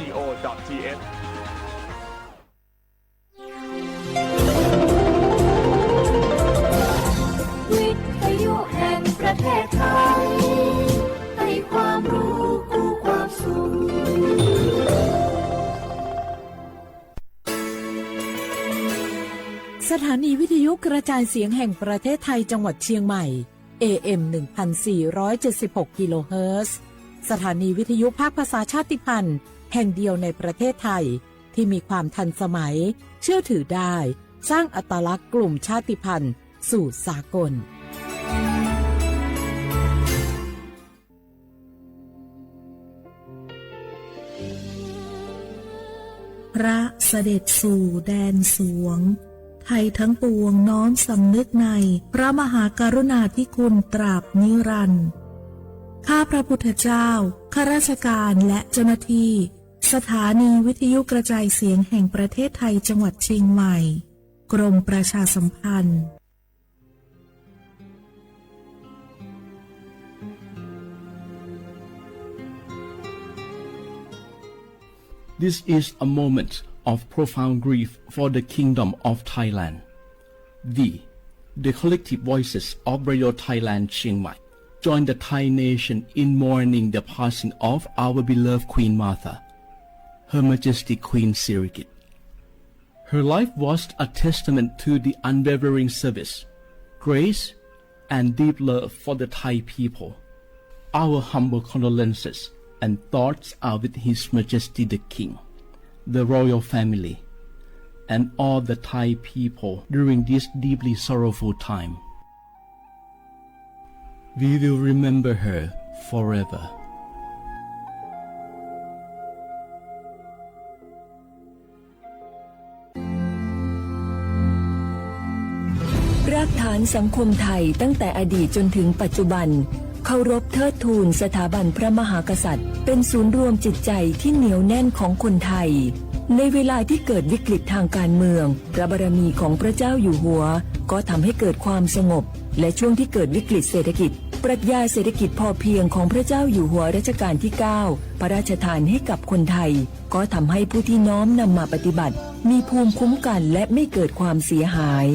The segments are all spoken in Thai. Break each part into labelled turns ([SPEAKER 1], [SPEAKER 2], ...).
[SPEAKER 1] www.ccc.go.th
[SPEAKER 2] วิทยุแห่งประเทศไทยให้ความรู้คู่ความสุข
[SPEAKER 3] สถานีวิทยุกระจายเสียงแห่งประเทศไทยจังหวัดเชียงใหม่ AM 1476 กิโลเฮิรตซ์สถานีวิทยุภาคภาษาชาติพันธุ์แห่งเดียวในประเทศไทยที่มีความทันสมัยเชื่อถือได้สร้างอัตลักษณ์กลุ่มชาติพันธุ์สู่สากล
[SPEAKER 4] พระเสด็จสู่แดนสวงไทยทั้งปวงน้อมสำนึกในพระมหากรุณาธิคุณตราบนิรันดร์ข้าพระพุทธเจ้าข้าราชการและเจ้าหน้าที่สถานีวิทยุกระจายเสียงแห่งประเทศไทยจังหวัดเชียงใหม่กรมประชาสัมพันธ์
[SPEAKER 5] This is a moment of profound grief for the Kingdom of Thailand. The collective voices of Radio Thailand Chiang Mai join the Thai nation in mourning the passing of our beloved Queen Martha, Her Majesty Queen Sirikit. Her life was a testament to the unwavering service, grace, and deep love for the Thai people. Our humble condolences and thoughts are with His Majesty the King, the royal family, and all the Thai people during this deeply sorrowful time. We will remember her forever.
[SPEAKER 6] รากฐานสังคมไทยตั้งแต่อดีตจนถึงปัจจุบันเคารพเทิดทูนสถาบันพระมหากษัตริย์เป็นศูนย์รวมจิตใจที่เหนียวแน่นของคนไทยในเวลาที่เกิดวิกฤตทางการเมืองพระบารมีของพระเจ้าอยู่หัวก็ทำให้เกิดความสงบและช่วงที่เกิดวิกฤตเศรษฐกิจปรัชญาเศรษฐกิจพอเพียงของพระเจ้าอยู่หัวรัชกาลที่ 9 พระราชทานให้กับคนไทยก็ทำให้ผู้ที่น้อมนำมาปฏิบัติมีภูมิคุ้มกันและไม่เกิดความเสียหาย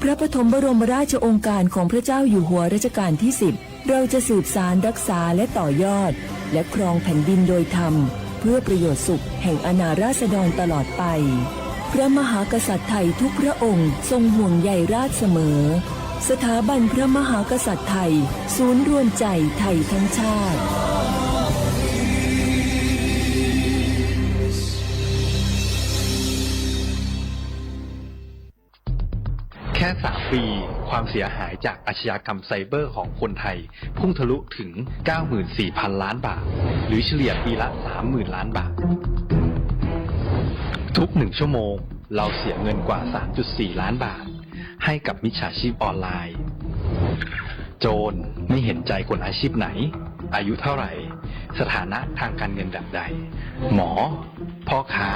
[SPEAKER 6] พระปฐมบรมราชโองการของพระเจ้าอยู่หัวรัชกาลที่ 10เราจะสืบสานรักษาและต่อยอดและครองแผ่นดินโดยธรรมเพื่อประโยชน์สุขแห่งอาณาราษฎรตลอดไปพระมหากษัตริย์ไทยทุกพระองค์ทรงห่วงใยราชเสมอสถาบันพระมหากษัตริย์ไทยศูนย์รวมใจไทยทั้งชาติ
[SPEAKER 7] แค่3 ปีความเสียหายจากอาชญากรรมไซเบอร์ของคนไทยพุ่งทะลุถึง 94,000 ล้านบาทหรือเฉลี่ยปีละ 30,000 ล้านบาททุก1 ชั่วโมงเราเสียเงินกว่า 3.4 ล้านบาทให้กับมิจฉาชีพออนไลน์โจรไม่เห็นใจคนอาชีพไหนอายุเท่าไหร่สถานะทางการเงินแบบใดหมอพ่อค้า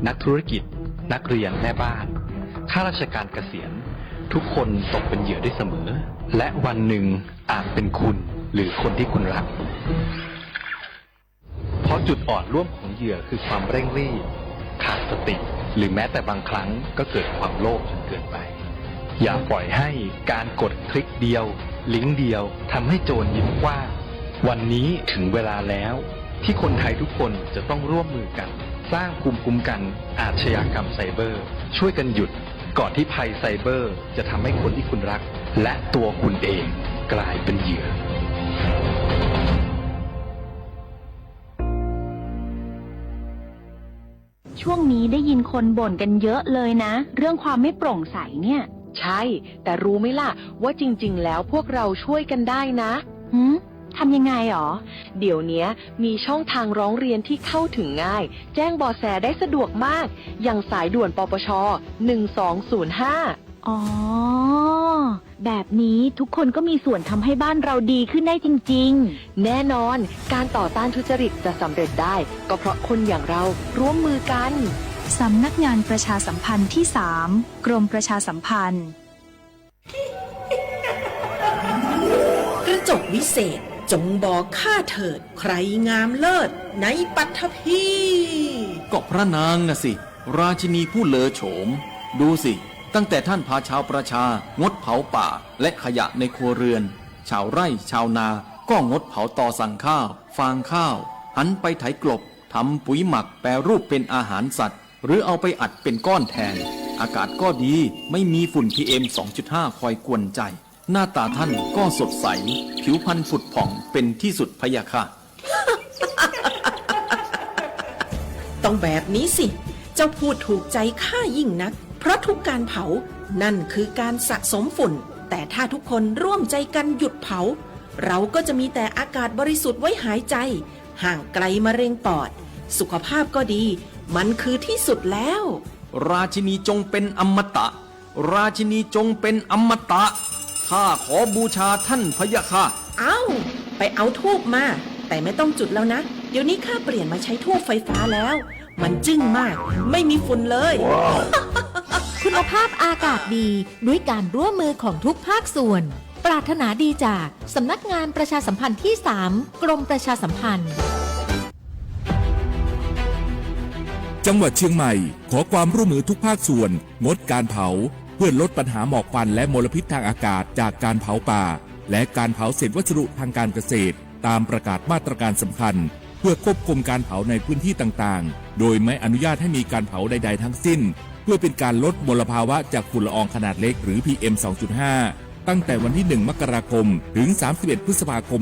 [SPEAKER 7] นักธุรกิจนักเรียนแม่บ้านข้าราชการเกษียณทุกคนตกเป็นเหยื่อได้เสมอและวันหนึ่งอาจเป็นคุณหรือคนที่คุณรักเพราะจุดอ่อนร่วมของเหยื่อคือความเร่งรีบขาดสติหรือแม้แต่บางครั้งก็เกิดความโลภจนเกินไปอย่าปล่อยให้การกดคลิกเดียวลิงก์เดียวทำให้โจรยิ้มกว้างวันนี้ถึงเวลาแล้วที่คนไทยทุกคนจะต้องร่วมมือกันสร้างภูมิคุ้มกันอาชญากรรมไซเบอร์ช่วยกันหยุดก่อนที่ภัยไซเบอร์จะทำให้คนที่คุณรักและตัวคุณเองกลายเป็นเหยื่อ
[SPEAKER 8] ช่วงนี้ได้ยินคนบ่นกันเยอะเลยนะเรื่องความไม่โปร่งใสเนี่ย
[SPEAKER 9] ใช่แต่รู้ไหมล่ะว่าจริงๆแล้วพวกเราช่วยกันได้นะ
[SPEAKER 8] ทำยังไงหรอ
[SPEAKER 9] เดี๋ยวนี้มีช่องทางร้องเรียนที่เข้าถึงง่ายแจ้งเบาะแสได้สะดวกมากอย่างสายด่วนปปช1205
[SPEAKER 8] อ๋อแบบนี้ทุกคนก็มีส่วนทำให้บ้านเราดีขึ้นได้จริง
[SPEAKER 9] ๆแน่นอนการต่อต้านทุจริตจะสำเร็จได้ก็เพราะคนอย่างเราร่วมมือกัน
[SPEAKER 10] สำนักงานประชาสัมพันธ์ที่ 3 กรมประชาสัมพันธ์
[SPEAKER 11] กระจกวิเศษจงบอกข้าเถิดใครงามเลิศในปัทภี
[SPEAKER 1] ก็พระนางน่ะสิราชินีผู้เลอโฉมดูสิตั้งแต่ท่านพาชาวประชางดเผาป่าและขยะในครัวเรือนชาวไร่ชาวนาก็งดเผาตอสั่งข้าวฟางข้าวหันไปไถกลบทำปุ๋ยหมักแปรรูปเป็นอาหารสัตว์หรือเอาไปอัดเป็นก้อนแทนอากาศก็ดีไม่มีฝุ่น PM 2.5 คอยกวนใจหน้าตาท่านก็สดใสผิวพรรณผุดผ่องเป็นที่สุดพะยะค่ะ
[SPEAKER 11] ต้องแบบนี้สิ เจ้าพูดถูกใจข้ายิ่งนักเพราะทุกการเผานั่นคือการสะสมฝุ่นแต่ถ้าทุกคนร่วมใจกันหยุดเผาเราก็จะมีแต่อากาศบริสุทธิ์ไว้หายใจห่างไกลมะเร็งปอดสุขภาพก็ดีมันคือที่สุดแล้ว
[SPEAKER 1] ราชินีจงเป็นอมตะราชินีจงเป็นอมตะข้าขอบูชาท่านพะยะค่ะ
[SPEAKER 11] ไปเอาธูปมาแต่ไม่ต้องจุดแล้วนะเดี๋ยวนี้ข้าเปลี่ยนมาใช้ธูปไฟฟ้าแล้วมันจึ้งมากไม่มีฝุ่นเลย
[SPEAKER 2] คุณภาพอากาศดีด้วยการร่วมมือของทุกภาคส่วนปรารถนาดีจากสำนักงานประชาสัมพันธ์ที่ 3 กรมประชาสัมพันธ์
[SPEAKER 12] จังหวัดเชียงใหม่ขอความร่วมมือทุกภาคส่วนงดการเผาเพื่อลดปัญหาหมอกควันและมลพิษทางอากาศจากการเผาป่าและการเผาเศษวัสดุทางการเกษตรตามประกาศมาตรการสำคัญเพื่อควบคุมการเผาในพื้นที่ต่างๆโดยไม่อนุญาตให้มีการเผาใดๆทั้งสิ้นเพื่อเป็นการลดมลภาวะจากฝุ่นละอองขนาดเล็กหรือ PM 2.5 ตั้งแต่วันที่ 1 มกราคมถึง 31 พฤษภาคม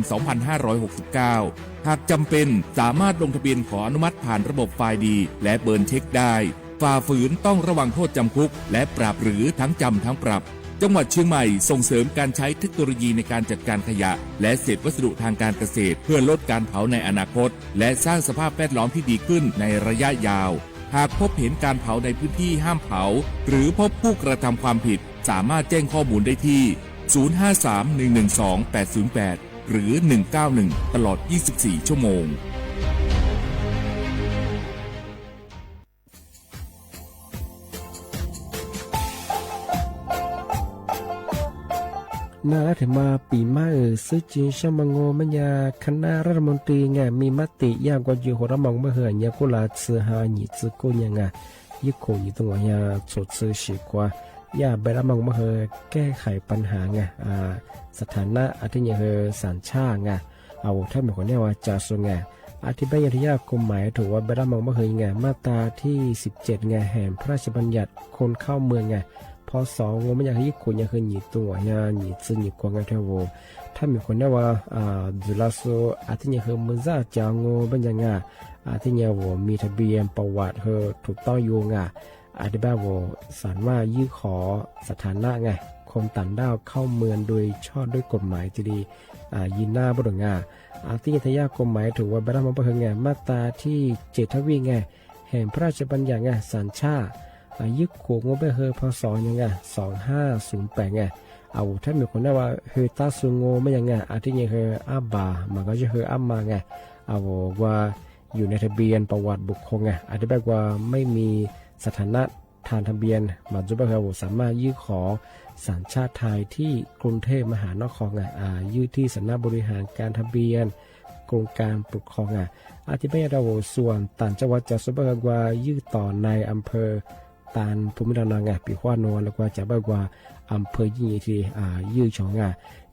[SPEAKER 12] 2569 หากจำเป็นสามารถลงทะเบียนขออนุมัติผ่านระบบไฟล์ดีและเบิร์นเช็คได้ฝ่าฝืนต้องระวังโทษจำคุกและปรับหรือทั้งจำทั้งปรับจังหวัดเชียงใหม่ส่งเสริมการใช้เทคโนโลยีในการจัดการขยะและเศษวัสดุทางการเกษตรเพื่อลดการเผาในอนาคตและสร้างสภาพแวดล้อมที่ดีขึ้นในระยะยาวหากพบเห็นการเผาในพื้นที่ห้ามเผาหรือพบผู้กระทำความผิดสามารถแจ้งข้อมูลได้ที่ 053-112-808 หรือ 191 ตลอด 24 ชั่วโมง
[SPEAKER 13] น่าถึงมาปีใหม่ซึ่งจีนชมังโงมันยาคณะรัฐมนตรีไงมีมติยากกว่าอยู่หัวระมองเมื่อเหือนยากุลาซื้อหาหนีซื้อกุยังไงยิ่งโขยิ่งตัวอยาสดซื้อฉีกว่ายาใบระมองเมื่อเหือแก้ไขปัญหาไงสถานะอาทิตย์เหือสัญชาติไงเอาถ้าเหมือนคนนี้ว่าจะส่งไงอธิบายที่ยากกฎหมายถือว่าใบระมองเมื่อเหือไงมาตราที่17ไงแห่งพระราชบัญญัติคนเข้าเมืองไงพอสองมันอยากให้คนอยากให้หนีตัวอยากหนีซื้อหนีกวางกันเท่าโวถ้ามีคนเนี่ยว่าจุลาโซอาทิตย์เนี่ยคือมันจะจางโง่เป็นยังไงอาทิตย์เนี่ยว่ามีทะเบียนประวัติเธอถูกต้องอยู่ไงอาทิตย์แบบว่าสารว่ายื่นขอสถานะไงคนต่างด้าวเข้าเมืองโดยชอบด้วยกฎหมายจะดียินหน้าบ่ดงาอาทิตย์ทยากฎหมายถือว่าบรรดามันเป็นไงมาตราที่7ทวีไงแห่งพระราชบัญญัติไงสัญชาติยึดขวงงไปเฮอพศยังไง2508ไงเอาถ้ามีคนได้ว่าเฮตาซุงโงไม่ยังไงอาทิตย์ยังเฮอาบามันก็จะเฮอามาไงเอาว่าอยู่ในทะเบียนประวัติบุคคลไงอาทิตย์แบบว่าไม่มีสถานะทางทะเบียนมาจุบันเราสามารถยื่นขอสัญชาติไทยที่กรุงเทพมหานครไงยื่นที่สำนักบริหารการทะเบียนกรมการปกครองไงอาทิตย์แบบเราส่วนต่างจังหวัดจะสุบันว่ายื่นต่อในอำเภอตานภูมิลำเนาไงปีขวานนแล้วก็จะบอกว่าอำเภอยี่ที่ยื้อชองไง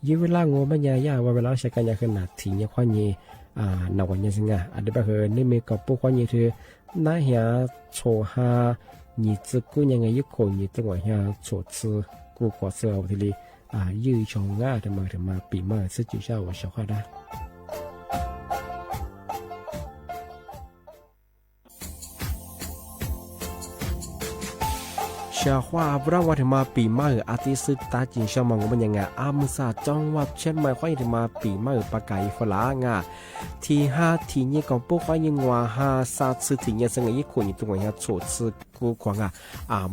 [SPEAKER 13] ยื้อเวลางูมันยาว่าเวลาใช้กันยาขนาดถี่เนี่ยควานยี่หนักกว่านี้สิไงอันเดียบเฮนี่มีกับพวกควานยี่ที่น่าเหี้ยโชฮาหนีซึกูยังไงยุคหนีจังหวะเหี้ยโชซึกูกว่าเสือทีนี้ยื้อชองง่าทำมาปีใหม่ซึ่งจุดเช้าวันเช้าข้าได้ชาว่าพระวัฒมาปีใหม่อาทิตย์สุดตาจินชามังมันยังไงมุสาจังหวัดเช่นไม่ค่อยถึงมาปีใหม่ปากไก่ฝรั่งที่5ที่นี่ก็พวกยังว่า5 3สุดที่นี่สังเกตคนอยู่ตรงนี้โฉดสุดกูขวาง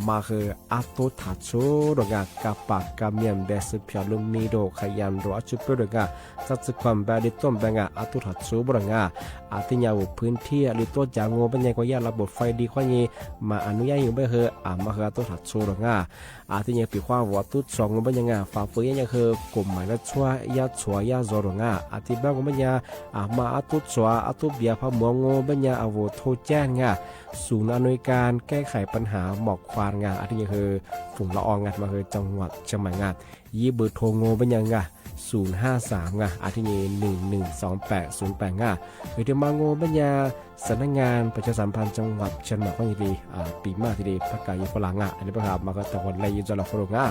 [SPEAKER 13] มาคืออัตโตทัชโชดงกับปากกับเมียนเบสพิอาลุมีโดขยันรัวจุดเปดงสัตว์ความแบบดิต้มแบบอัตโตทัชโชบง อาทิยาวพื้นที่หรือตัวจางโง่เป็นยังก็ยาระบบไฟดีข้อนี้มาอนุญาตอยู่ไม่เหอะมาเหอะตัวถัดโซลง่าอาทิยังปีความว่าตุ๊ดสองเป็นยังไงฝ่าฝืนยังคือกลุ่มหมายละชัวยาชัวยาโซลง่าอาทิบ้างก็เป็นยังมาตุ๊ดชัวตุ๊ดเบียพะมัวโง่เป็นยังอาวุธโทแจ้งง่าศูนย์อำนวยการแก้ไขปัญหาหมอกควานง่าอาทิยังคือฝุ่นละอองงามาคือจังหวัดเชียงใหม่ง่ายี่เบอร์โทรโง่เป็นยังไง053ง่ะอาทิเย112808ง่ะหรือที่มาโง่ปัญญาสำนักงานประชาสัมพันธ์จังหวัดเชียงใหม่ก็ดีปีมากทีเดียวประกาศยุฝรั่งอ่ะอันนี้ประกาศมาก็แต่วันไรยุจลาฝรั่งอ่ะ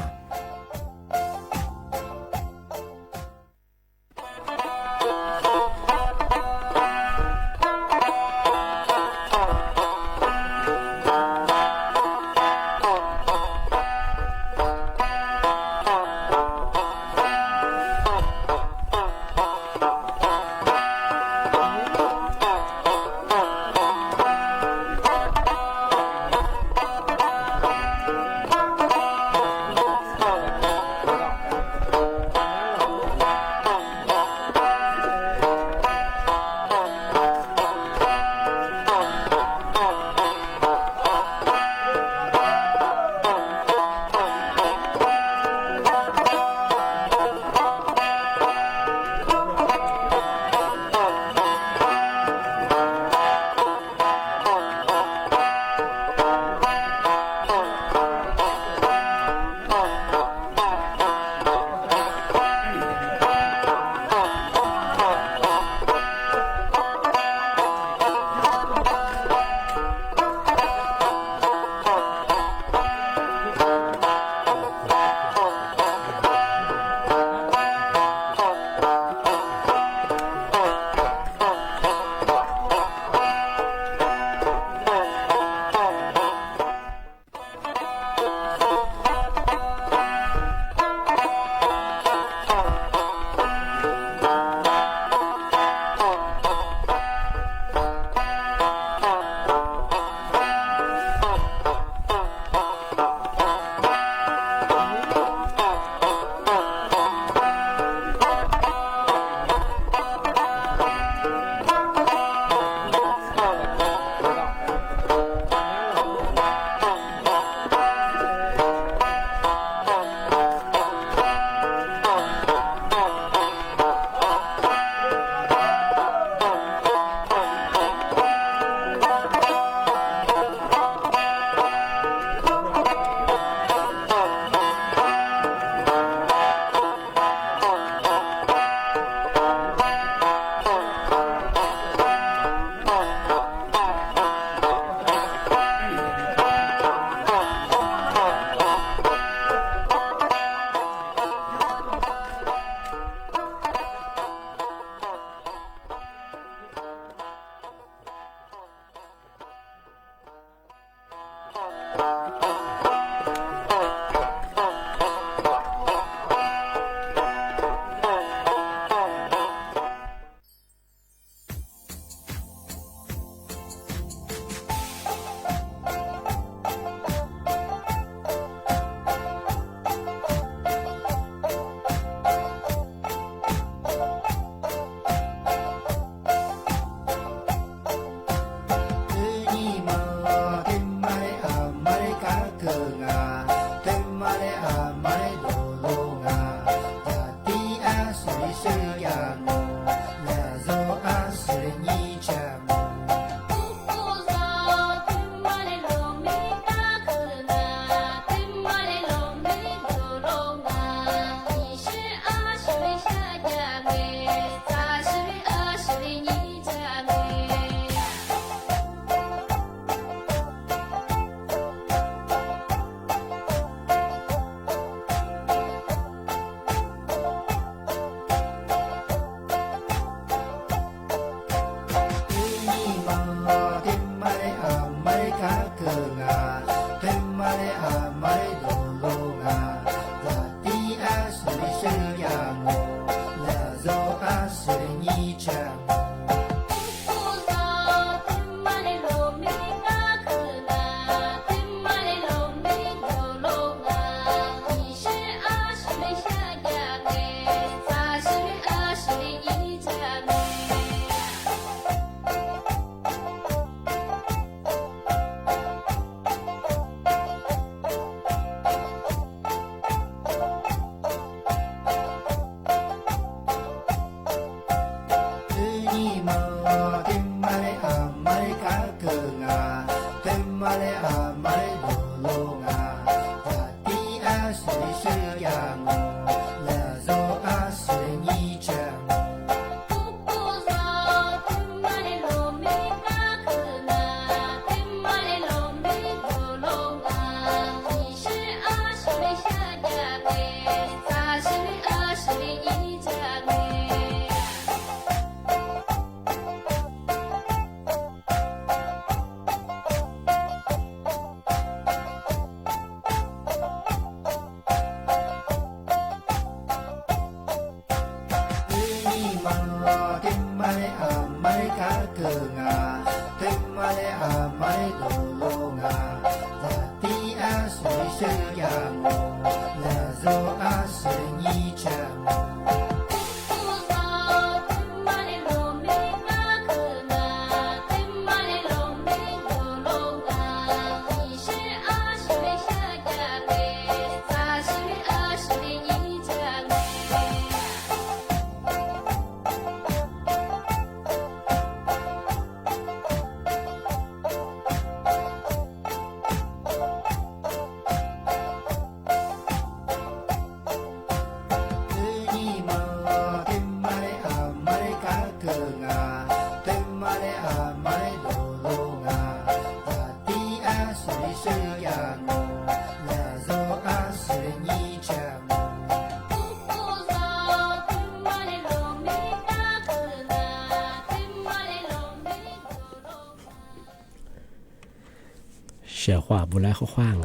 [SPEAKER 13] เสียว่าบุแลเขาขว้าง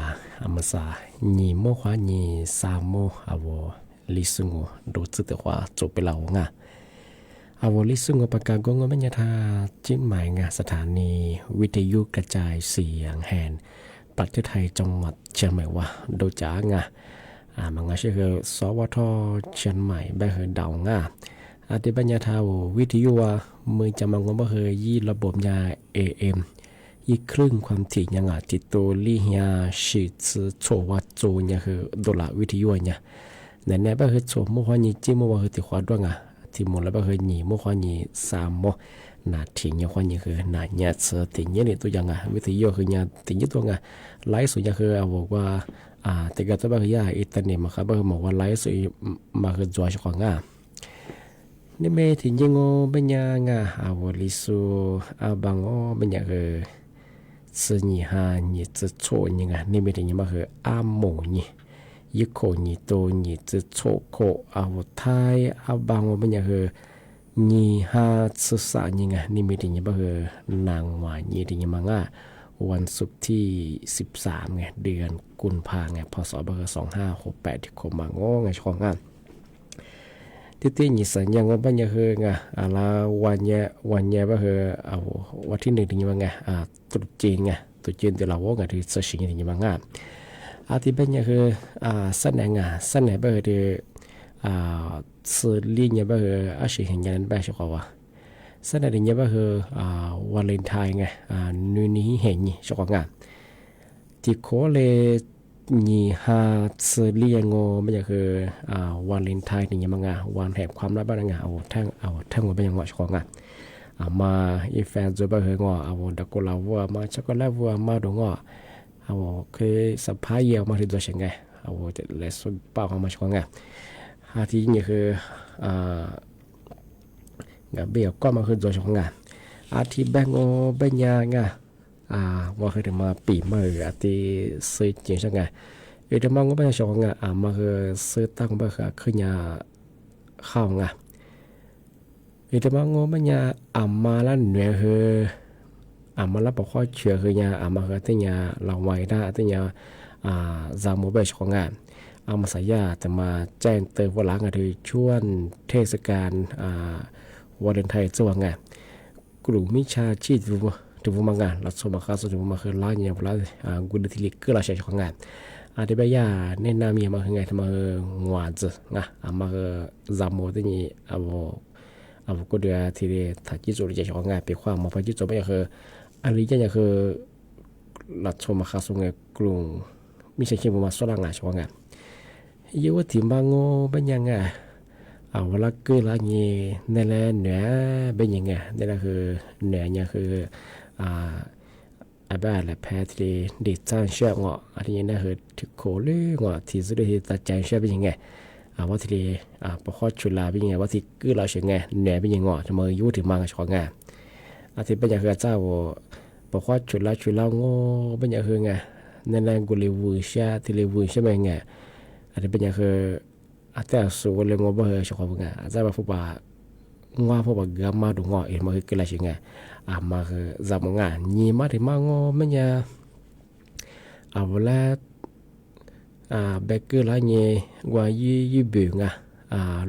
[SPEAKER 13] อามาซาညီโมขวาညီซาโมอาวลิซุงดูซึแต่ว่าจบไปแล้วอาวลิซุงปากกากงไม่ยาทาจิ้นหมายสถานีวิทยุกระจายเสียงแห่งประเทศไทยจังหวัดเชียงใหม่ว่าดูจ้มังชื่อสวทเชียงใหม่แบบเดาอาทิบัญญาทาววิทยุว่ามือจะมังว่าเฮยี่ระบบยา AMอีกครึ่งความถี่ยังติดตัวลี่ยาชิดโชวัดโจเนี่ยคือดลาวิทยุเนี่ยในนี้แบบโชมว่านี่จิ้มว่าติดขวาด้วยที่หมดแล้วแบบนี่ว่านี่สามโมนาทีเนี่ยว่านี่คือนาเนี่ยเสือติเนี่ยนี่ตัวยังวิทยุคือเนี่ยติเนี่ยตัวไลฟ์สุดเนี่ยคือบอกว่าแต่ก็ตัวแบบยาอิตาเนียมาครับแบบบอกว่าไลฟ์สุดมาคือจอยชกนี่เมถึงยังเป็นยังลิสูบังเป็นยังคือ是你哈，你这错你那边的你们和阿某你，一口你都你这错口我太帮我们也和你哈吃啥你那边的你们和นางว่า你的你们วันศุกร์ที่13เดือนกุมภาพันธ์พศ2568ที่ผมมาง้อช่องที่นี่สัญญาว่าบัญญัติอะไรวันเนี้ยว่าวันที่1ถึงยังไงตรุษจีนตรุษจีนที่เราว่าที่เสชิงถึงยังไงที่บัญญัติสัญญาสัญญาว่าที่สื่อลีเนี่ยว่าอาชีพเห็นยันแบบชัวร์ว่าสัญญาเนี่ยว่าวาเลนไทน์นู่นนี่เห็นชัวร์ที่โคเลนี่ฮาสื่อเลี้ยงมันจะคือวาเลนไทน์นี่ยังไงวันแห่งความรักบ้างเอาแท่งว่าเป็นยังไงชัวร์มาอีแฟนจะไปเหงเอาดักกุลาวัวมาช็อกโกแลตวัวมาดงเอาคือสะพายเยี่ยมมาที่ตัวเช่นไงเอาจะเลสป้าของมาชัวร์ที่นี่คือเบี้ยก็มาคือตัวชัวร์ที่แบงโอเบียว่าเคยมาปีมาที่ซื้อจริงใช่ไงเดี๋ยวมองก็ไม่ชอบมาคือซื้อตั้งไปคือเนี่ยข้าวเดี๋ยวมองก็ไม่เนี่ยมาแล้วเหนื่อยคือมาแล้วบอกว่าเชื่อคือเนี่ยมาคือที่เนี่ยเราไว้ได้ที่เนี่ยจำมือไปชอบมาใส่ยาแต่มาแจ้งเตือนว่าหลังที่ช่วงเทศกาลวาเลนไทน์จะว่าไงกลุ่มมิชาชีพถึงว่างานเราสมัครถึงว่ามาคือล้านเนี่ยล้านกุลธิลิกก็เราใช้ของงานที่ไปย่าแนะนำมีมาคือไงทำมาหวานจ้ะมาคือจำโมที่นี่ก็เดือดทีเดียถ้าจิตจุดจะของงานไปความมาพอจิตจุดไม่คืออะไรจะคือเราสมัครส่งไงกลุ่มมิใช่แค่มาสร้างงานของงานเยอะว่าถิ่นบางโง่เป็นยังไงเวลาเกิดอะไรเงี้ยนั่นแหละเหนือเป็นยังไงนั่นแหละคือเหนือเนี่ยคือ บ้าละแพ้ที่ดิจ้างเชื่องอันนี้นะเหรอถึงโคเลยที่สุดที่ตัดใจเชื่อเป็นยังไงว่าที่พอข้อชุลาเป็นยังไงว่าที่กู้เราเชื่อไงเหนื่อยเป็นยังไงจะมายุ่งถึงมากับของงานที่เป็นอย่างเจ้าพอข้อชุลาโง่เป็นอย่างไงนั่นแหละกูเลยวูชาที่เลยวูชาเป็นยังไงที่เป็นอย่างแต่สู้เลยงอบ่เหรอของงานเจ้าผู้บ่างอผู้บ่ากำมาดูงอเอ็มมาคือกี่ละเชื่อไงมาคือจำงานยี่มาที่มางอมันยาเวลาเบเกอร์ละเนี่ยว่ายี่เบื่อง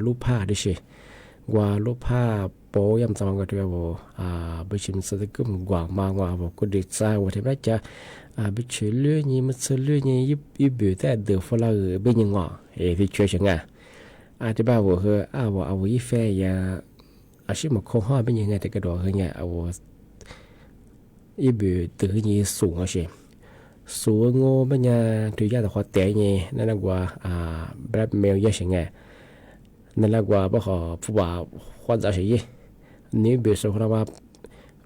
[SPEAKER 13] ลูกผ้าดิสิว่าลูกผ้าโปยำจำกันด้วยว่าไปชิมสติกุมกว่ามากว่าบอกก็ดีใจว่าที่แม่จะไปเชื่อเรื่องนี้มันเชื่อเรื่องนี้ยี่เบื่อแต่เดือดฝรั่งเป็นยังไงที่ช่วยฉันที่บ้านว่าคือว่าเอายี่แฟยาอาชีพมันคงห้าเป็นยังไงแต่กระโดดคือเนี่ยเอายี่เบื่อตื่นยี่สูงใช่สูงโง่เป็นยังถือยาแต่ขอเตะเนี่ยนั่นแหละว่าแบล็คเมลเยอะใช่ไงนั่นแหละว่าพวกเขาผู้บ่าวควรจะใช่ยี่นี่เบื่อสุขภาพ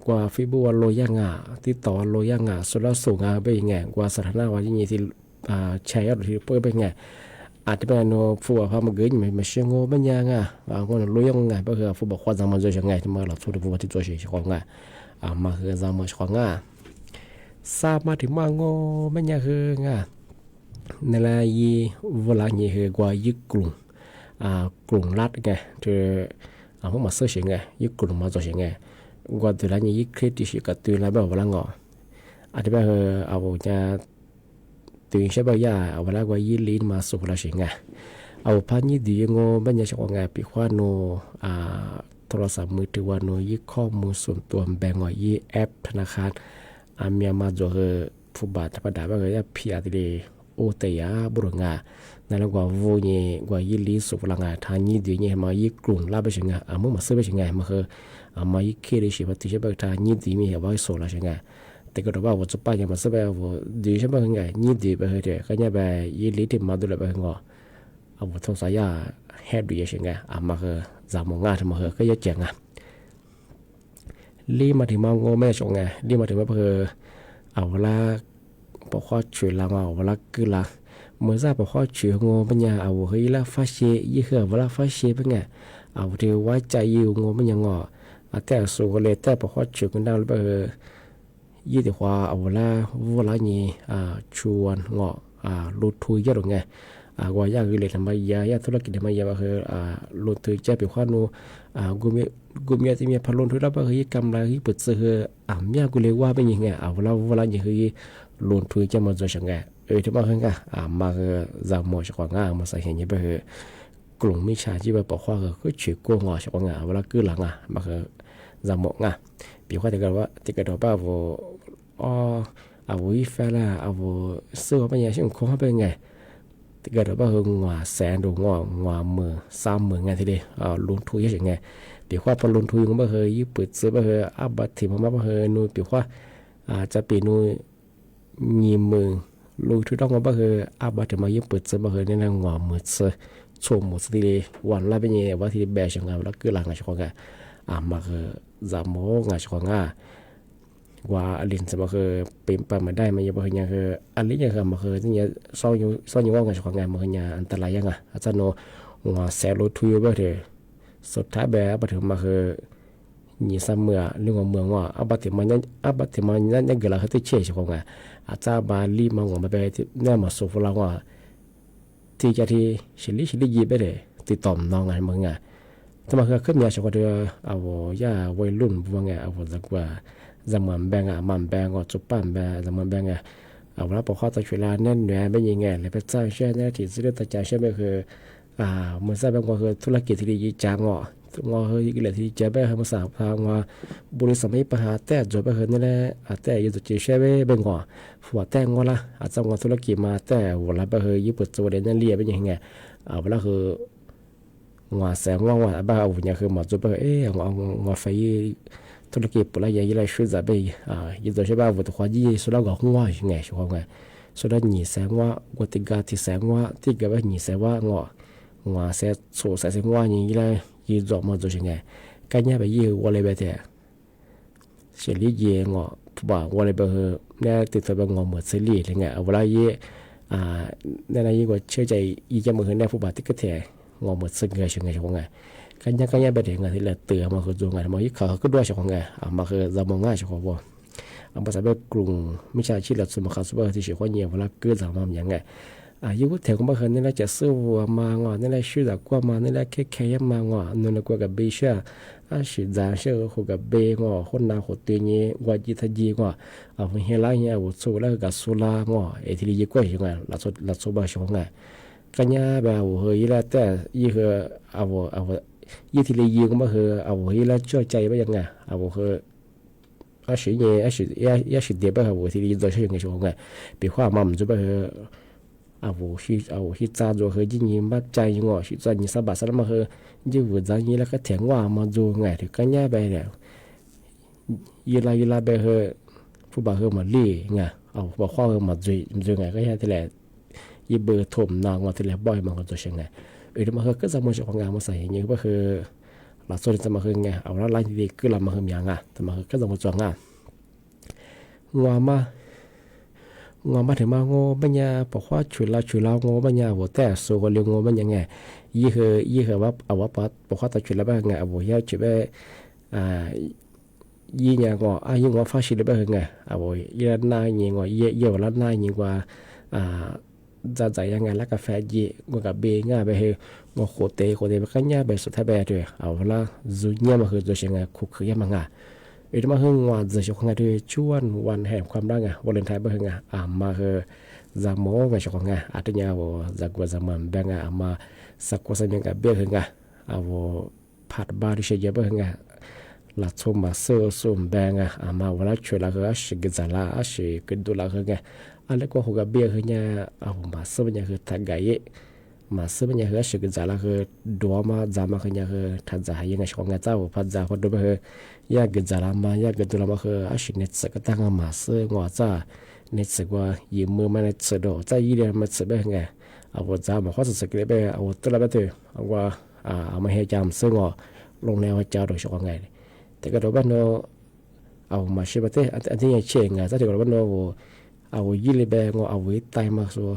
[SPEAKER 13] กว่าฟิบูว่าโลย่างที่ต่อโลย่างสุดแล้วสูงเป็นยังไงกว่าสถานะว่าที่นี่ที่ใช้อะไรที่เปิดเป็นยังไงอาจจะเป็นผู้บ่าวพามาเกิดไม่เชื่อโง่เป็นยังคนโลย่างเพราะคือผู้บ่าวควรจะมาจะใช่ไงที่มาหลับสุดผู้บ่าวที่ตัวใช่ของมาคือจะมาของทราบมาถึงมาโง่ไม่ยากคืองนั่นแหละยี่เวลายี่คือกว่ายี่กลุ่มรัดไงเธอพวกมาเสิร์ชไงยี่กลุ่มมาตัวไงกว่าตัวละยี่คลิปที่กับตัวละแบบเวลางออาจจะเป็นเอาจะตัวใช้ใบยาเอาเวลากว่ายี่ลิ้นมาสุขละไงเอาพันยี่ดีโง่ไม่ยากของไงปีขวานโนโทรศัพท์มือถือว่าโนยี่ข้อมูลส่วนตัวแบ่งออกยี่แอปธนาคารมีมาจากผู้บาดธรรมดาว่าจะพิจารณาโอเตียบุรุษงานั่นแล้วกว่าโวเย่กว่ายี่ลีสุพลังงาทางยี่ดีเนี่ยมายี่กลุ่มลาไปเฉยๆมึงมาซื้อไปเฉยๆมาคือมายี่เคดิชิบัติเฉยๆทางยี่ดีมีเหตุว่าโซลาเฉยๆแต่ก็รู้ว่าว่าจุดป้ายมาซื้อไปว่าดีใช่ไหมคือไงยี่ดีไปเถอะก็เนี่ยไปยี่ลีที่มาดูแลไปงอว่าทศยาแฮดดีเฉยๆมาคือจามงาที่มาคือก็ยังเจ๋งรีมาถึงมาโง่แม่ชงไงรีมาถึงมาเพื่อเอาเวลาปกข้อช่วยเราเอาเวลาคือละเมื่อทราบปกข้อช่วยโง่ปัญญาเอาเฮ้ยละฟ้าเชยยี่เหือเวลาฟ้าเชยเป็นไงเอาเดี๋ยวไว้ใจอยู่โง่ปัญญางอแต่สูงเลยแต่ปกข้อช่วยกันได้หรือเปล่ายี่เดี๋ยวว่าเอาเวลานี่ชวนงอลุทุยเยอะหรือไงว่าอยากเลยทำไมอยากธุรกิจทำไมอยากคือลุทุยจะเป็นข้อนู้กูมีที่มีพลังทุนรับว่าเฮ้ยกำไรที่เปิดซื้อมีกูเลยว่าเป็นยังไงเวลาอย่างเฮ้ยลงทุนจะมาจะยังไงที่มาเฮ้ยมาคือจะหมดจากงานมาใส่เห็นยังไปคือกลุ่มมิจฉาชีพบอกว่าคือฉีกกู้งอจากงานเวลากู้หลังมาคือจะหมดงานปีว่าที่เกิดว่าวิฟาล่าซื้อเป็นยังไงคงเป็นไงที่เกิดว่าคืองัวแสนดูงัวมือ30,000ไงทีเดียวลงทุนยังไงเดี๋ยวว่าพอลงทุนก็เฮ้ยยึดเปิดซื้อไปเฮ้ยบัตรที่มาเฮ้ยนู่นเดี๋ยวว่าจะปีนู่นมีมือลงทุนต้องก็เฮ้ยบัตรที่มายึดเปิดซื้อไปเฮ้ยนี่นะงัวมือซื้อโชว์หมดทีเดียววันละเป็นยังไงว่าที่แบชงานแล้วก็หลังงานชงานมาคือจะโม้งานชงานว่าอลินจะมาคือเป็นไปมาได้มาอย่างว่าอย่างคืออลินอย่างคือมาคือที่เนี่ยซ้อนว่างานชงานมาคืออย่างอันตรายยังอาจารย์โนงัวแสนลงทุนไปเถอะสุดท้ายแบบบัตรมาคือยี่สามเมื่อเรื่องเมืองว่าบัตรมันนั่นเกิดอะไรที่เชี่ยชงอาจจะบาลีมังว่ามาไปที่เนี่ยมาสุฟลาว่าที่จะที่ชิลิยีไปเลยติดต่อน้องไงมึงไงแต่มาคือขึ้นยาชงก็เดือเอาย่าวัยรุ่นพวกไงเอาจากว่าจะมันแบงมันแบงก็จุปั้นแบงจะมันแบงไงเอาแล้วพอข้อตะเวลาแน่นแหนไม่ยังไงเลยไปสร้างเชื่อเนี่ยที่ซื้อตะจ่ายเชื่อไม่คือเมื่อทราบว่าคือธุรกิจที่ดีจังเฮ้ยกิเลสที่จะไปให้มาสาวทางว่าบริษัทไม่ปัญหาแต่จบไปเฮ้ยนี่แหละแต่ยังจะเชื่อไปเป็นก่อนหัวแต่งละอาจจะว่าธุรกิจมาแต่เวลาไปเฮ้ยญี่ปุ่นตัวเด่นนั่นเรียเป็นยังไงเวลาคือว่าแสงว่าบ้าอย่างคือหมดจบไปว่าไฟธุรกิจปุระยังไรช่วยจะไปยังจะใช้บ้าวัตถุความยี่สุดแล้วก็หัวยังไงช่วยไงสุดแล้วหนีแสงว่าวัตถุการที่แสงว่าที่เกิดว่าหนีแสงว่างอเสียโซ่ใส่เสียงว่าอย่างนี้เลยยืดจอมาตัวยังไงกันเนี่ยไปยืดวอลเลย์บอลเถอะเฉลี่ยงอผู้บ่าววอลเลย์บอล เนี่ยติดตัวแบบงอเหมือนซีรีส์อะไรเงี้ยเอาเวลาเย่นั่นอะไรยิ่งกว่าเชื่อใจอีจะมือเห็นเนี่ยผู้บาดที่ก็แท้งอเหมือนซึ่งไงช่วงไงช่วงไงกันยังไปเด็กไงที่เราเตือนมาคือจูงไงมายิ่งเขาก็ด้วยช่วงไงมาคือเรามองง่ายช่วงบ่ภาษาแบบกรุงไม่ใช่ชื่อหลักสมคำสุภาพที่ชื่อว่าเนี่ยเวลาเกิดจากมันยังไงยิ่งพูดถึงก็มาเห็นนี่แหละจะซื้อวัวมางอนี่แหละชื่อจากกว่ามานี่แหละแค่มางอนั่นแหละกว่ากับเบช่าชื่อจางชื่อเขากับเบงอคนนาคนตีนี้ว่าจิตจีงอเฮล่าเนี่ยวุฒิแล้วกับสุลางอที่ดีกว่าช่วงไงหลักสุภาพช่วงไงกันยาแบบเฮ้ยแล้วแต่ยี่เหอยี่ที่ดีก็มาเหอเฮ้ยแล้วช่วยใจไปยังไงเหอ是呢，也是点不好，我提的做事情的时候呢，比话嘛，我们就不和我去扎着和今年把ใจ我去做你300嘛和就我咱你那个天话嘛做ไงถึงกันยาไปแล้วยีลาไป和ผู้บ่าว和มาเลี้ยไงบอกว่า和มา做ไงก็แค่ที่แหละยีเบอร์ถมนางว่าที่แหละบ่อยมันก็ตัวเช่นไงมา和ก็จะมาจากงานมาใส่อย่างนี้ก็คือหลักส่วนจะมาคือไงแล้วร้านที่ดีคือเรามาคืออย่างแต่มาก็จะมาจวงงัวมาถึงมางัวปัญญาบอกว่าช่วยเรางัวปัญญาหัวแต่โซ่ก็เลี้ยงงัวปัญญาไงยี่เหอว่าว่าบอกว่าแต่ช่วยแล้วบ้างไงหัวยาช่วยไปยี่เนี่ยงัวยี่งัวฟ้าชิลบ้างไงยี่หน้ายี่งัวยี่ว่าหน้ายี่กว่าจะใจยังไงแล้วกาแฟยี่งัวกับเบง่ายไปเหงอโคเตไปกันย่าไปสุดท้ายไปด้วยละจุดเนี่ยมาคือตัวเชียงไงคุกคือยังมังมาคือวันจะช่วงไงด้วยชวนวันแห่งความรักไงวันเลนไทน์บ้างไงมาคือจะโม้ไงช่วงไงที่เนี่ยจะกว่าจะมันแบ่งไงมาสักกว่าสัญญากับเบี้ยไงผัดบาร์ดิเชียบ้างไงหลักชมมาสุ่มแบ่งไงมาวันละช่วยละคือสิกิจละสิกินดูละคือไงอะไรก็หัวกับเบี้ยคือเนี่ยมาสุ่มเนี่ยคือทักไก่มาซื้อมันยังเหลือสิ่งจ่ายละคือดัวมาจามาคือยังคือทันจ่ายยังไงช่วงเจ้าพัดจ่ายพอดูไปคือยากกินจ่ายละมาอยากกินตัวละมาคือสิ่งนี้สักตั้งมาซื้องัวจ่าเนี่ยสักว่ายืมมือมาเนี่ยซื้อดอกจ่ายยี่เดียวมาซื้อไปไงจ่ามาข้อสุดเลยไปตัวละไปเถอะว่ามาให้จำซื้องัวลงแนวให้เจ้าโดยช่วงไงแต่ก็ดูบ้านเรามาซื้อไปเถอะอันที่ยังเชื่อไงจ่าที่ก็ดูบ้านเรายี่เลยไปงัวไว้ตายมาสัว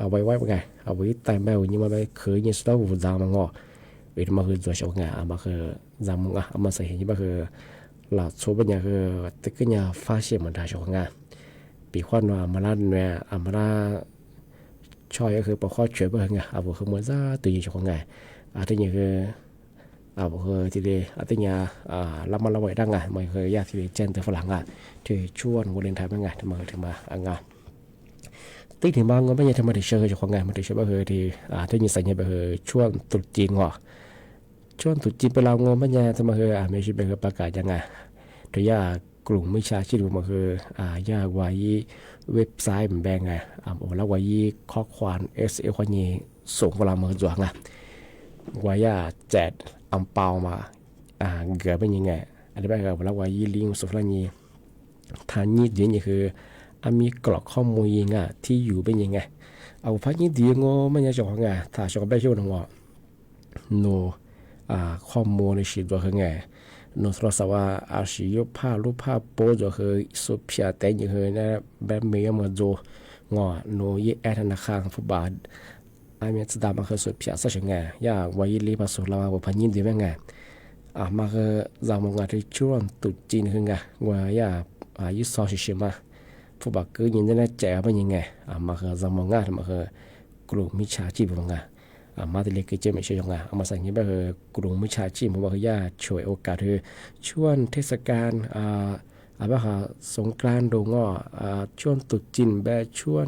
[SPEAKER 13] ไว้ไงไว้ตายแมวนี่มาไปเคยยินสตอว์จามางอมาคือตัวชาวงามาคือจามงามาใส่นี่มาคือหลักโซบัญญาคือตึกเนี่ยฟ้าเสียมันได้ชาวงาปีขวัญว่ามาลาเนี่ยมาลาช่วยก็คือปกครองช่วยเพื่อนไงคือเหมือนจะตื่นชาวงาที่นี่คือคือที่เดียที่เนี่ยรับมาละไว้ดังไงมันคือยากที่เจนแต่ฝรั่งที่ชวนวันเลนไทน์เป็นไงที่มาถึงมาอ่างตีถึงบางก็ไม่ใช่ธรรมดาเชื่อจะของงานมันถึงเชื่อว่าคือที่ที่ยินสัญญาไปคือช่วงตุดจีนว่ะช่วงตุดจีนไปเรางงไม่ใช่ธรรมดาไม่ใช่ไปคือประกาศยังไงตัวยากลุ่มมิชาชีพมันคือยากว่ายี่เว็บไซต์มันแบ่งไงแล้วว่ายี่ข้อความ SE คนนี้ส่งเวลามาจวงไงว่าย่าแจกอัมเปามาเกิดเป็นยังไงอันนี้ไปกับแล้วว่ายี่ลิงก์สุดละนี้ทางนี้เดี๋ยวนี้คือมีกรอกข้อมูลยังไงที่อยู่เป็นยังไงพักนี้ดีงอไม่ใช่จงไงถ้าจงไปช่วยน้องว่าโนข้อมูลในชีวิตคือไงโนโทรศัพท์ว่าสิยภาพรูปภาพโป๊จะคือสุภาพแต่ยังคือนะแบบเมียมาโจงอโนยี่แอธนาคารผู้บาดมีสตาร์มาคือสุภาพสักไงอยากไว้รีบมาสุราว่าพักนี้ดีเป็นไงมาคือจำมองที่ช่วงตุดจีนคือไงว่าอยากยึดซอชิชิมาผู้บักคือยินได้แจกเป็นยังไงมาคือจำมองง่ายมาคือกลุ่มมิจฉาชีพของงามาที่เล็กเจไม่ใช่ของงามาสั่งนี้ไปคือกลุ่มมิจฉาชีพผู้บักคือญาติช่วยโอกาสคือช่วงเทศกาลแบบว่าสงกรานต์ดงช่วงตุจีนแบบช่วง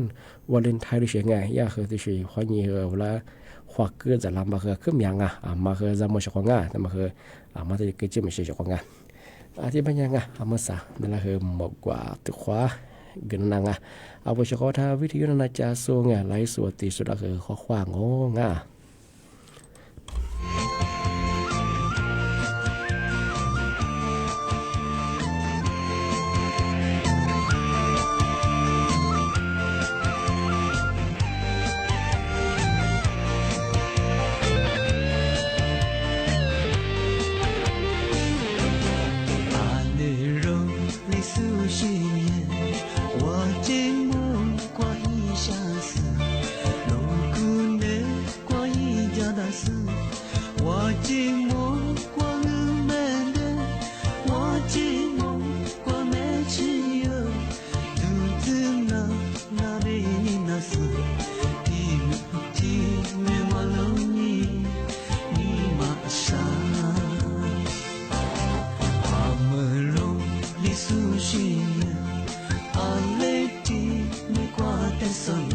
[SPEAKER 13] วาเลนไทน์ด้วยเชียงไงญาติคือที่ช่วยข้อนี้เวลาขวักเกิดจะลำมาคือขึ้นยังมาคือจำมองของงาแต่มาคือมาที่เล็กเจไม่ใช่ของงาที่บ้านยังมาสั่งนั่นแหละคือหมกกว่าตึกขวากันนังไปเฉพาะถ้าวิทยุนาจาโซงไลฟ์สวดตีสุดก็คือข้อความงง
[SPEAKER 14] 把内容你诉誓言我我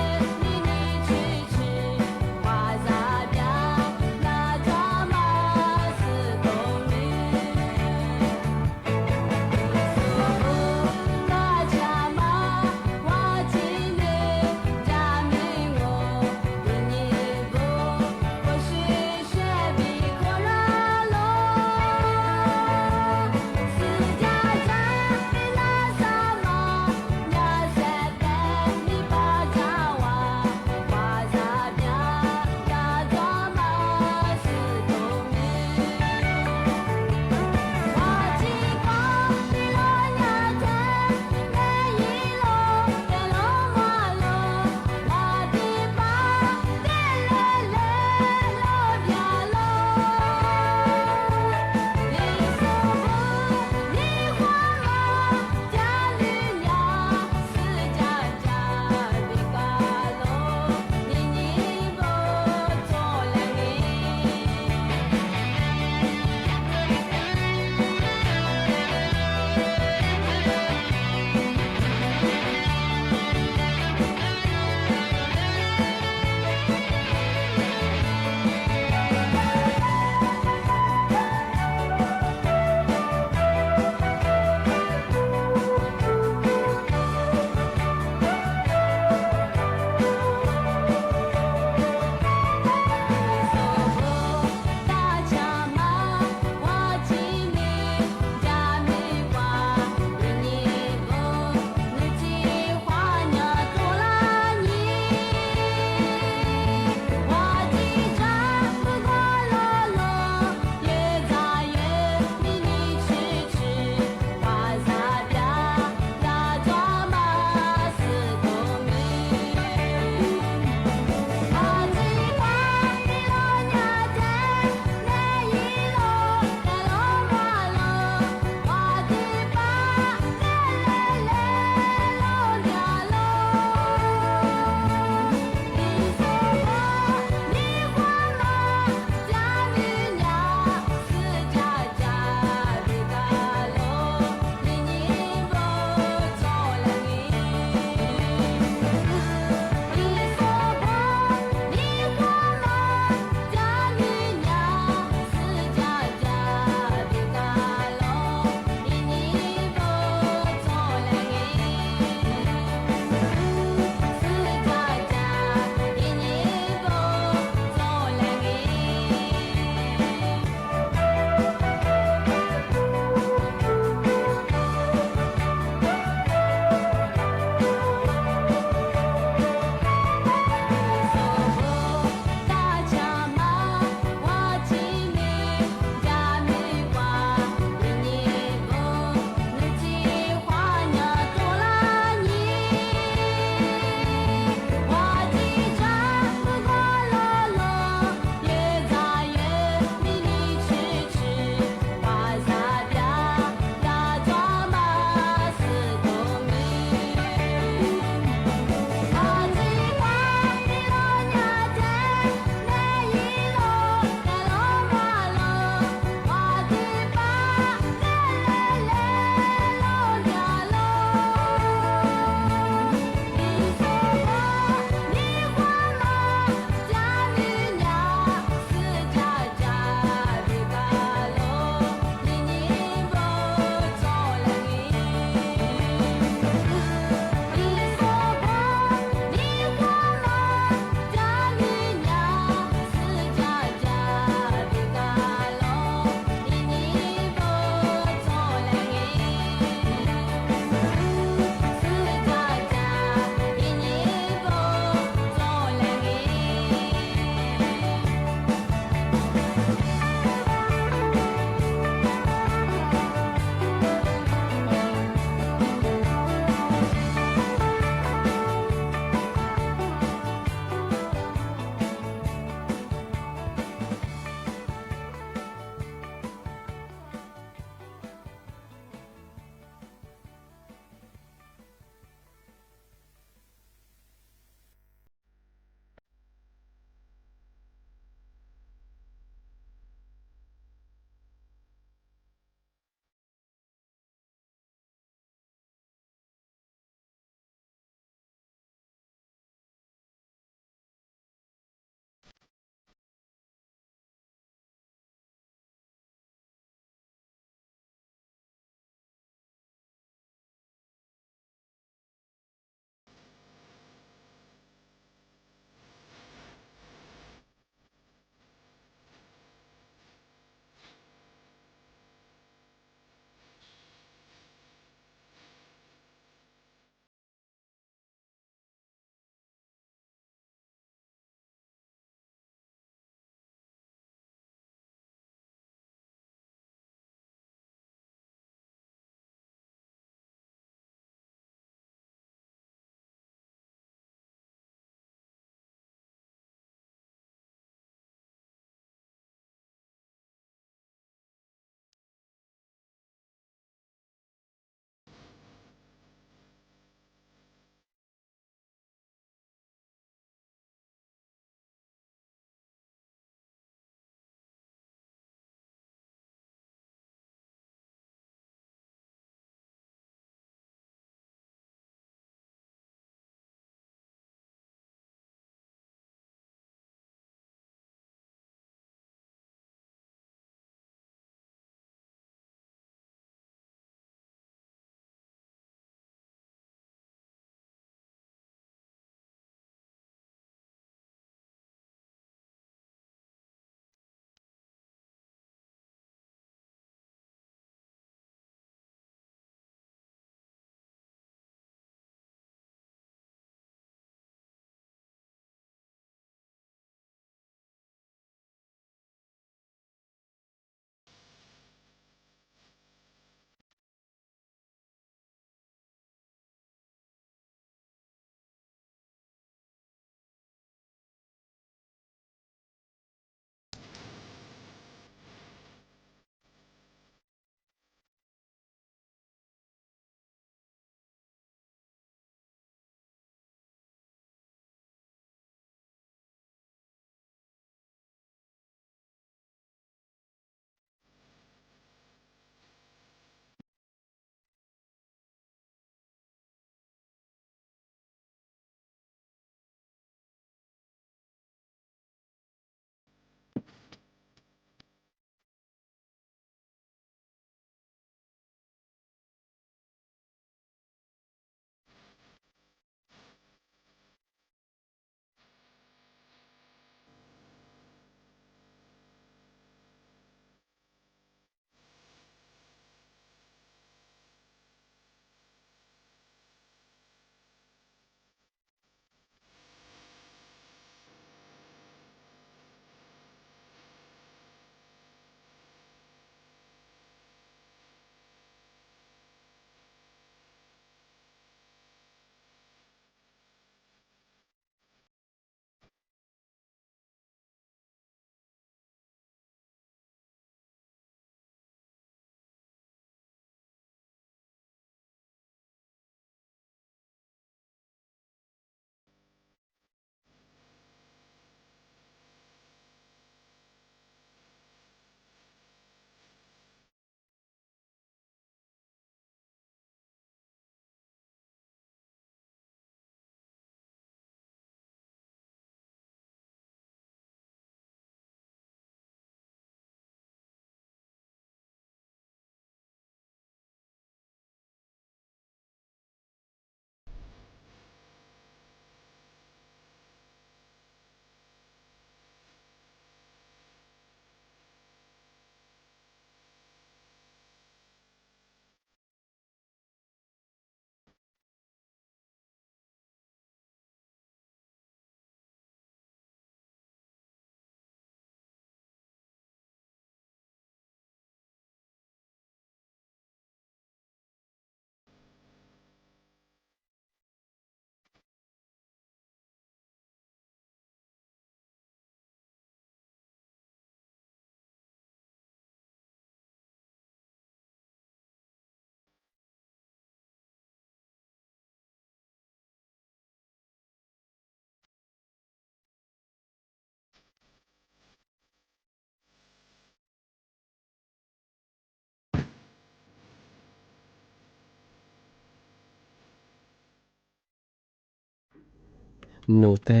[SPEAKER 13] โนแต่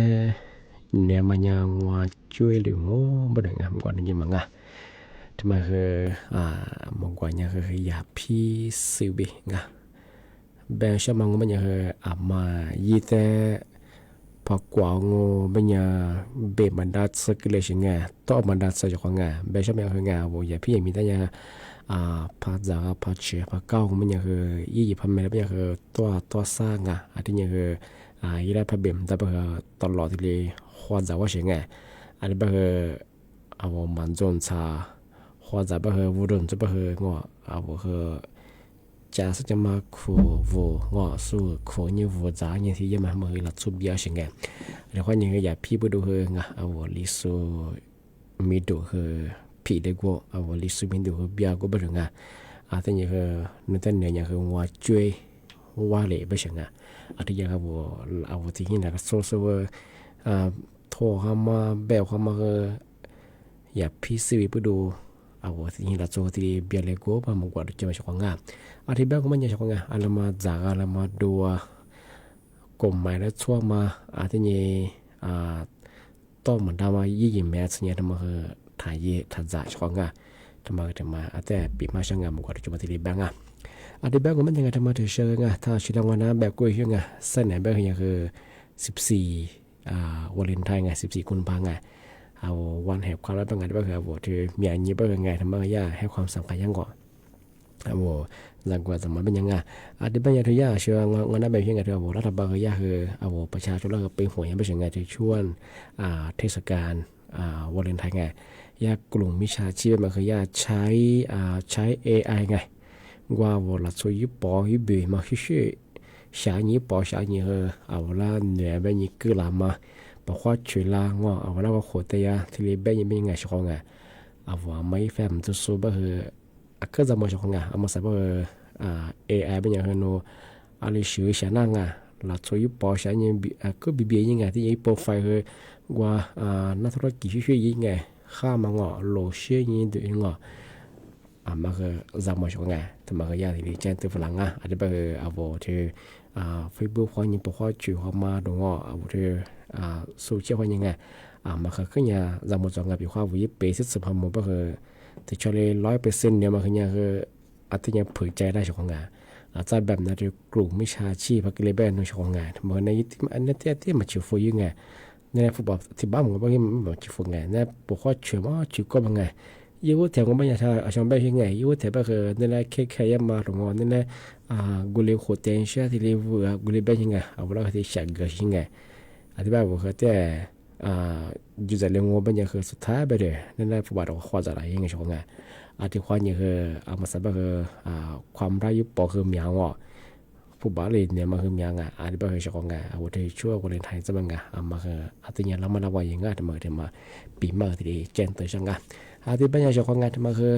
[SPEAKER 13] เนี่ยมันยังว่าช่วยหรือโง่บ่ได้งามกว่านี้มั้งอ่ะทำไมคือมองกว่าเนี่ยคืออย่าพี่สิบิงะแบงชมังมันยังคือมายีแต่พอกว่างูมันยังเบมันดัด circulation ไงต่อมันดัดใส่จากงาแบงชมังคืองาบ่อย่าพี่มีแต่ยังพาจากพาเชื่อพาเก้ามันยังคือยี่พันเมตรมันยังคือตัวสร้างอันที่ยังคือยี่ได้พาเบมแต่เพื่อตลอดที่เลยความจากว่าเสียงอันนี้เพื่อเอามันจนชา或者不和无论这不和我我和假设这么苦无我是苦你无杂你是也蛮么了出表现的，然后你个也批不到和我历史没到和批的过我历史没到和表过不成แต่你个那但你个我追我来不行แต่ยัง我ที่นี่นะก็说拖他妈背他妈个也批视为不到ที่นี่เราโจที่เบียร์เลโก้มาหมกว่าจะมาชกงาที่แบบก็ไม่ยังชกงาเรามาจากเรามาดูกลุ่มใหม่แล้วชั่วมาที่นี่ต้มเหมือนทำมายี่แมสเนี่ยทำมาคือถ่ายถ่ายจ่ายชกงาทำมาแต่ปีมาช่างงานหมกว่าจะมาที่แบบที่แบบก็ไม่ยังทำมาถึงเชิงถ้าชีวิตวันนั้นแบบกุ้ยเรื่องเส้นไหนแบบยังคือ14วาเลนไทน์14กุมภาพันธ์เอาวันแห่งความรักเป็นไงบ้างครับผมที่มีอันนี้เป็นไงทำไมย่าให้ความสำคัญยังก่อนผมหลังกว่าสมัยเป็นยังไงที่เป็นยังที่ย่าเชื่องานนั้นเป็นยังไงครับผมรัฐบาลย่าคือประชาชนเราเป็นหัวยังเป็นยังไงที่ช่วงเทศกาลวาเลนไทน์ไงย่ากลุ่มมิจฉาชีพมันคือย่าใช้ AI ไงว่าเราช่วยยุบปอยุบเบมาช่วยชานี้ปอชานี้เอาละเหนือแบบนี้คือลามาบอกว่าช่วยลางว่าเอาแล้วก็โคตรยาที่เลี้ยงยังไม่ยังไงชกงาว่าไม่แฟมจะสู้บ่คือจะมาชกงามาใส่บ่AI เป็นอย่างเฮโนอะไรชื่อฉันนั่งเราช่วยปอฉันยังก็บีบียังไงที่ยังโปรไฟล์ว่านักธุรกิจช่วยยังไงข้ามังโลเชียยังดูยังมาคือจะมาชกงาแต่มาคือยาที่แจ้งตัวฝรั่งอันนี้เป็นที่Facebook ความยิ่งปกครองช่วยเขามาดูที่โซเชียลความยังไงมาคือขึ้นยาจะมาจองกับอยู่ข้าววิเปสิสุภาพมันก็คือที่ช่วย100%เนี่ยมาขึ้นยาคืออาจจะยังเผยใจได้ชของงานอาจจะแบบนั้นที่กลุ่มมิจฉาชีพพักเลเบนชของงานเหมือนในอันนี้ที่มาชิวฟูยังไงในฟุตบอลที่บ้านผมก็ไม่มาชิวฟูไงในปกครองช่วยมาชิวก็บางไงยูแถวก็ไม่อยากทำอาชญ์แบบยังไงยูแถวก็คือนั่นแหละแค่ยังมาตรงนั่นแหละกุลีโคเตนเชื่อที่เรียกว่ากุลีแบบยังไงเอาแล้วที่ฉันเกิดยังไงอธิบายว่าเขาแต่อยู่จากเรื่องว่าอย่างคือสุดท้ายไปเลยนั่นแหละผู้บาดข้อจะอะไรยังไงชงไงที่ความอย่างคือมาสับคือความรักยุบปอคือเมียงผู้บาดเลยเนี่ยมาคือเมียงที่แบบคือชงไงที่ช่วยคนไทยจะมั่งมาคือที่เนี่ยเรามาละวายยังไงที่มาปีมาที่เจนตัวช่างที่แบบอย่างชงไงที่มาคือ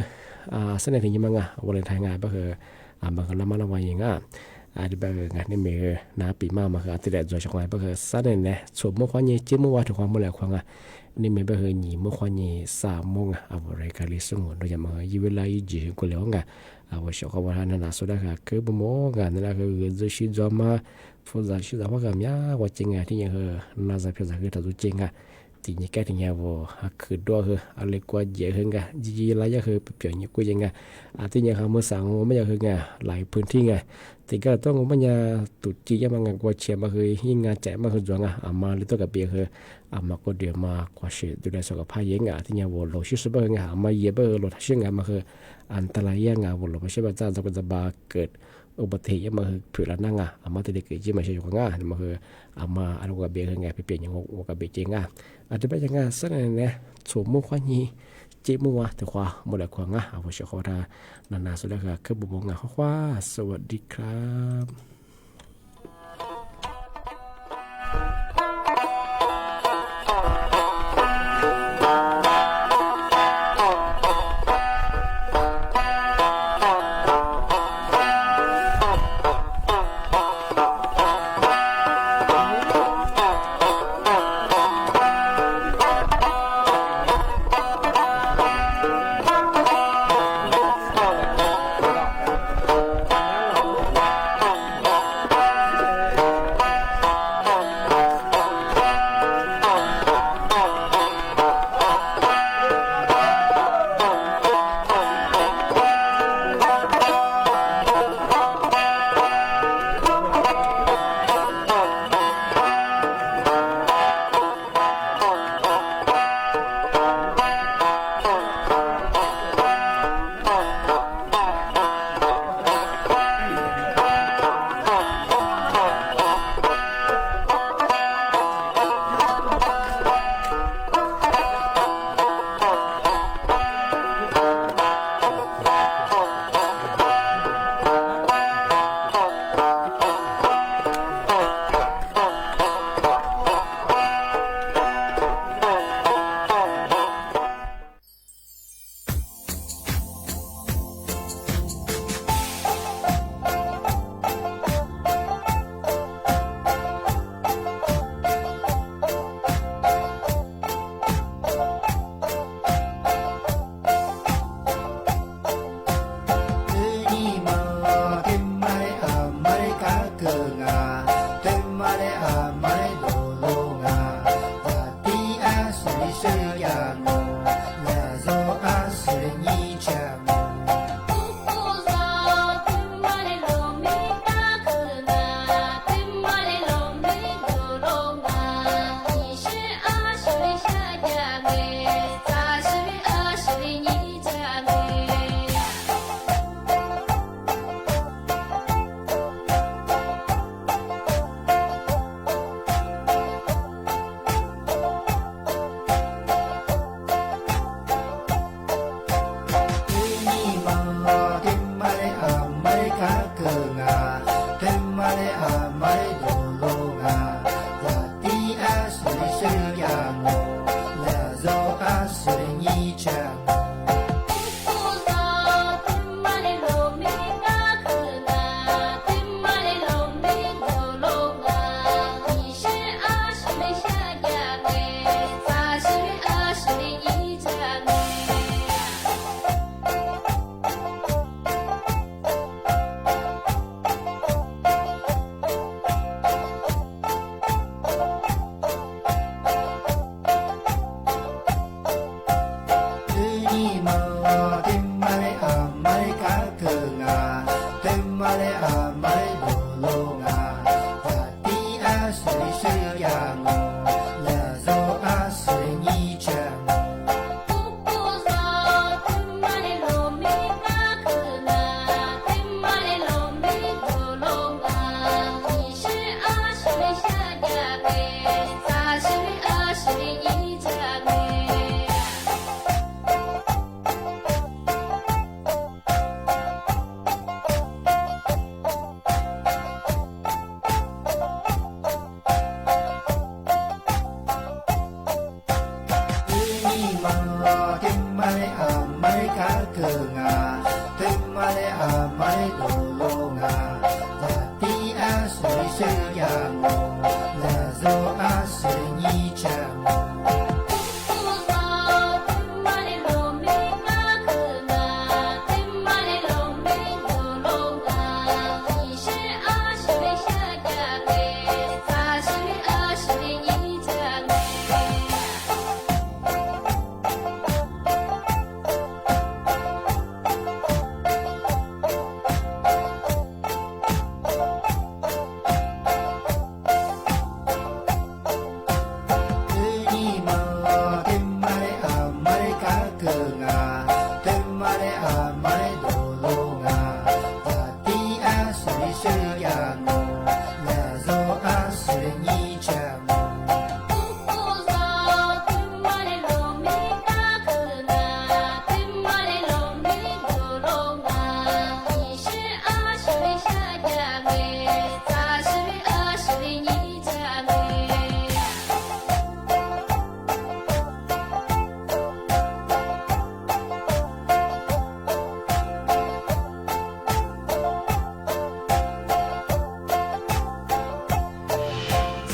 [SPEAKER 13] เสนอถึงยังมั่งคนไทยไงแบบคือมาคือเรามาละวายยังไงที่แบบงานนี่มีน้าปีมาคือที่เด็ดจะชงไงแบบคือสั้นเนี่ยสมมติความยิ่งจิ้มว่าถึงความเมื่อไรความนี่มีแบบคือหนีเมื่อความยิ่ง3 โมงอะไรกันลิสงวนโดยเฉพาะยี่เวลายี่จีก็เลี้ยงว่าชอบเขาว่านั่นน่ะสุดท้ายคือบ่โมนั่นแหละคือจะชิดจอมาฟูจะชิดว่ากันยาว่าจริงที่ยังคือน่าจะเป็นคือถ้าจริงที่นี่แค่ที่ยังว่าคือด้วยคืออะไรกว่าเยอะขึ้นจีอะไรก็คือเปลี่ยนอยู่กูยังที่ยังเขาเมื่อสั่งไม่อยากคือหลายพื้นที่ที่ก็ต้องมันจะตุจียังมันกว่าเชียร์มาคือยิ่งแจกมาคือจวงมาหรือตัวกับเบียคือมาก็เดี๋ยวมากว่าเสียดูแลสุขภาพยังที่ยังว่าเราชื่อสุบะมาเยอะเบอร์เราทั้งเรื่องมาคืออันตรายยังว่าเราไม่ใช่ว่าจะบาเกิดอุบัติเหตุมาคือผิวละนั่งมาที่เด็กเกิดที่มาใช่ของมาคือมาอันกับเบียคือไปเปลี่ยนอย่างกับเบียจริงอาจจะเป็นยังสักนั่นเนี่ยสมมุติว่านี้เจ็บมัวแต่ว่าหมดแล้วความผมเชื่อว่านาสุดแล้วคือบุบงว่าสวัสดีครับ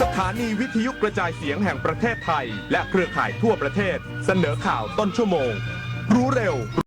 [SPEAKER 14] สถานีวิทยุกระจายเสียงแห่งประเทศไทยและเครือข่ายทั่วประเทศเสนอข่าวต้นชั่วโมงรู้เร็ว